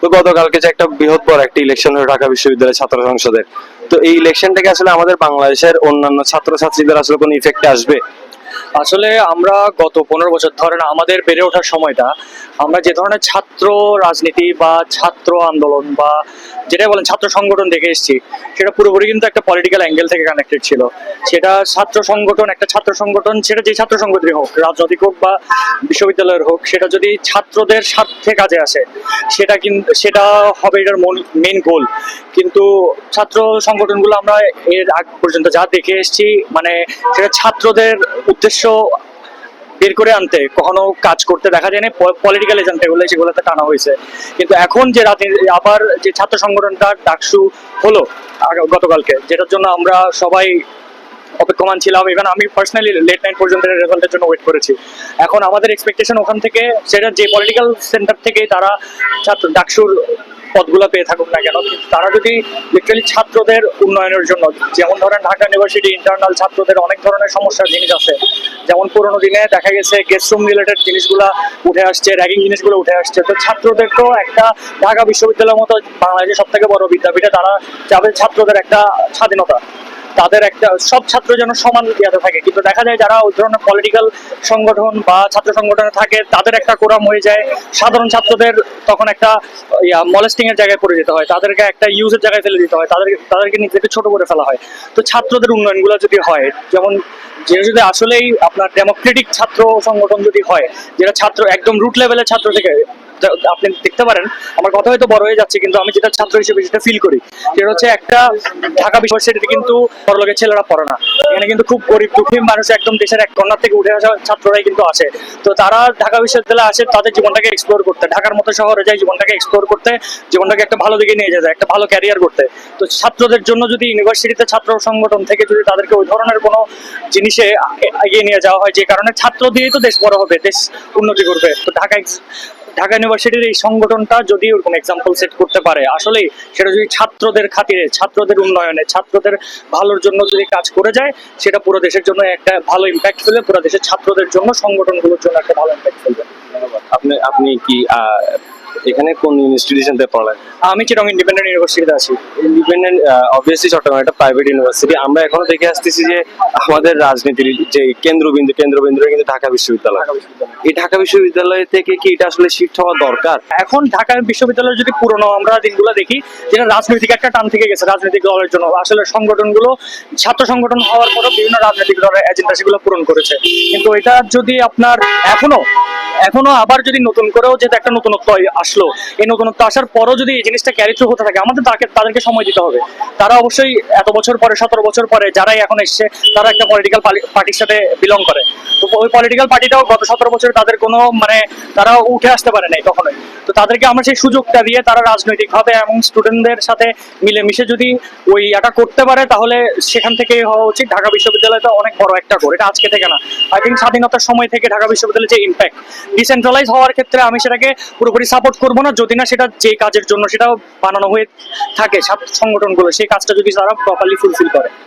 তো গতকালকে যে একটা বৃহৎ একটা ইলেকশন হলো ঢাকা বিশ্ববিদ্যালয়ের ছাত্র সংসদের, তো এই ইলেকশন থেকে আসলে আমাদের বাংলাদেশের অন্যান্য ছাত্রছাত্রীদের আসলে কোনো ইফেক্ট আসবে? আসলে আমরা গত 15 বছর ধরে না আমাদের বেড়ে ওঠার সময়টা আমরা যে ধরনের ছাত্র রাজনীতি বা ছাত্র আন্দোলন বা যেটা বলেন ছাত্র সংগঠন দেখে এসেছি, সেটা পুরোপুরি কিন্তু একটা পলিটিক্যাল অ্যাঙ্গেল থেকে কানেক্টেড ছিল। সেটা ছাত্র সংগঠন, একটা ছাত্র সংগঠন, সেটা যে ছাত্র সংগঠনই হোক, রাজনৈতিক হোক বা বিশ্ববিদ্যালয়ের হোক, সেটা যদি ছাত্রদের স্বার্থে কাজে আসে সেটা হবে এটার মেইন গোল। কিন্তু ছাত্র সংগঠনগুলো আমরা এর আগ পর্যন্ত যা দেখে এসেছি, মানে সেটা ছাত্রদের উদ্দেশ্য বের করে আনতে কখনো কাজ করতে দেখা যায়নি। পলিটিক্যাল এজেন্ডা গুলো সেগুলোতে টানা হয়েছে। কিন্তু এখন যে আবার যে ছাত্র সংগঠনটা ডাকসু হলো গতকালকে, যেটার জন্য আমরা সবাই অপেক্ষমান ছিলাম, ইভেন আমি পার্সোনালি লেট নাইট পর্যন্ত রেজাল্টের জন্য ওয়েট করেছি। এখন আমাদের এক্সপেকটেশন ওখান থেকে, সেটা যে পলিটিক্যাল সেন্টার থেকে তারা ছাত্র ডাকসুর পদগুলো পেয়ে থাকুক না কেন, কিন্তু তারা যদি লিটারালি ছাত্রদের উন্নয়নের জন্য, যেমন ধরেন ঢাকা ইউনিভার্সিটি ইন্টারনাল ছাত্রদের অনেক ধরনের সমস্যার জিনিস আছে, যেমন পুরোনো দিনে দেখা গেছে গেস্ট রুম রিলেটেড জিনিসগুলা উঠে আসছে, র্যাগিং জিনিসগুলো উঠে আসছে। তো ছাত্রদের তো একটা ঢাকা বিশ্ববিদ্যালয়ের মতো বাংলাদেশের সব থেকে বড় বিদ্যাপীঠে তারা চাবে ছাত্রদের একটা স্বাধীনতা, তাদের একটা সব ছাত্র যেন সমান ইয়াতে থাকে। কিন্তু দেখা যায় যারা ওই ধরনের পলিটিক্যাল সংগঠন বা ছাত্র সংগঠনে থাকে, তাদের একটা কোরাম হয়ে যায়। সাধারণ ছাত্রদের তখন একটা মলেস্টিং এর জায়গায় পড়ে যেতে হয়, তাদেরকে একটা ইউজের জায়গায় ফেলে দিতে হয়, তাদেরকে নিজেকে ছোট করে ফেলা হয়। তো ছাত্রদের উন্নয়নগুলো যদি হয়, যেমন যেটা যদি আসলেই আপনার ডেমোক্রেটিক ছাত্র সংগঠন যদি হয়, যেটা ছাত্র একদম রুট লেভেলের ছাত্র থেকে, আপনি দেখতে পারেন, আমার কথা হয়তো বড় হয়ে যাচ্ছে, কিন্তু আমি যেটা ছাত্র হিসেবে যেটা ফিল করি, সেটা হচ্ছে একটা ঢাকা বিশ্ববিদ্যালয়তে কিন্তু বড়লোকের ছেলেরা পড়ে না। এখানে কিন্তু খুব গরিব দুঃখী মানুষ, একদম দেশের এক কর্নার থেকে উঠে আসা ছাত্ররাই কিন্তু আসে। তো তারা ঢাকা বিশ্ববিদ্যালয়ে আসে তাদের জীবনটাকে এক্সপ্লোর করতে, ঢাকার মতো শহরে যায় জীবনটাকে এক্সপ্লোর করতে, জীবনটাকে একটা ভালো দিকে নিয়ে যায়, একটা ভালো ক্যারিয়ার করতে। তো ছাত্রদের জন্য যদি ইউনিভার্সিটিতে ছাত্র সংগঠন থেকে যদি তাদেরকে ওই ধরনের কোনো জিনিসে এগিয়ে নিয়ে যাওয়া হয়, যে কারণে ছাত্র দিয়েই তো দেশ বড় হবে, দেশ উন্নতি করবে। তো ঢাকা ইউনিভার্সিটির এই সংগঠনটা যদি ওরকম এক্সাম্পল সেট করতে পারে, আসলে সেটা যদি ছাত্রদের খাতিরে, ছাত্রদের উন্নয়নে, ছাত্রদের ভালোর জন্য যদি কাজ করে যায়, সেটা পুরো দেশের জন্য একটা ভালো ইম্প্যাক্ট ফেলবে, পুরো দেশের ছাত্রদের জন্য, সংগঠনগুলোর জন্য একটা ভালো ইম্প্যাক্ট ফেলবে। আপনি কি এখানে কোন ইনস্টিটিউশনতে পড়ালেন? আমি চিটং ইন্ডিপেন্ডেন্ট ইউনিভার্সিটিতে আছি। ইন্ডিপেন্ডেন্ট, অবভিয়াসলি চট্টগ্রাম একটা প্রাইভেট ইউনিভার্সিটি। আমরা এখনো দেখে আসতেছি যে আমাদের রাজনীতির যে কেন্দ্রবিন্দু কিন্তু ঢাকা বিশ্ববিদ্যালয়। এই ঢাকা বিশ্ববিদ্যালয় থেকে কি এটা আসলে শিফট হওয়া দরকার? এখন ঢাকা বিশ্ববিদ্যালয়ের যদি পুরনো আমরা দিনগুলো দেখি, যেটা রাজনৈতিক একটা টান থেকে গেছে রাজনৈতিক দলের জন্য, আসলে সংগঠনগুলো ছাত্র সংগঠন হওয়ার পরও বিভিন্ন রাজনৈতিক দলের এজেন্ডা সেগুলো পূরণ করেছে। কিন্তু এটা যদি আপনার এখনো আবার যদি নতুন করেও যেটা একটা নতুনত্ব আসলো, এই নতুনত্ব আসার পরও যদি এই জিনিসটা ক্যারি থ্রু হতে থাকে, আমাদের তাদেরকে সময় দিতে হবে। তারা অবশ্যই এত বছর পরে, 17 বছর পরে যারাই এখন এসছে, তারা একটা পলিটিক্যাল পার্টির সাথে বিলং করে। তো ওই পলিটিক্যাল পার্টিটাও গত 17 বছরে তাদের কোনো তারা উঠে আসতে পারে নাই কখনোই। তো তাদেরকে আমরা সেই সুযোগটা দিয়ে তারা রাজনৈতিক ভাবে এবং স্টুডেন্টদের সাথে মিলেমিশে যদি ওই এটা করতে পারে, তাহলে সেখান থেকেই হওয়া উচিত। ঢাকা বিশ্ববিদ্যালয়টা অনেক বড় একটা করে, এটা আজকে থেকে না, আই থিঙ্ক স্বাধীনতার সময় থেকে ঢাকা বিশ্ববিদ্যালয়ের যে ইম্প্যাক্ট, ডিসেন্ট্রালাইজ হওয়ার ক্ষেত্রে আমি সেটাকে পুরোপুরি সাপোর্ট করবো না, যদি না সেটা যে কাজের জন্য সেটাও বানানো হয়ে থাকে সংগঠনগুলো, সেই কাজটা যদি তারা প্রপারলি ফুলফিল করে।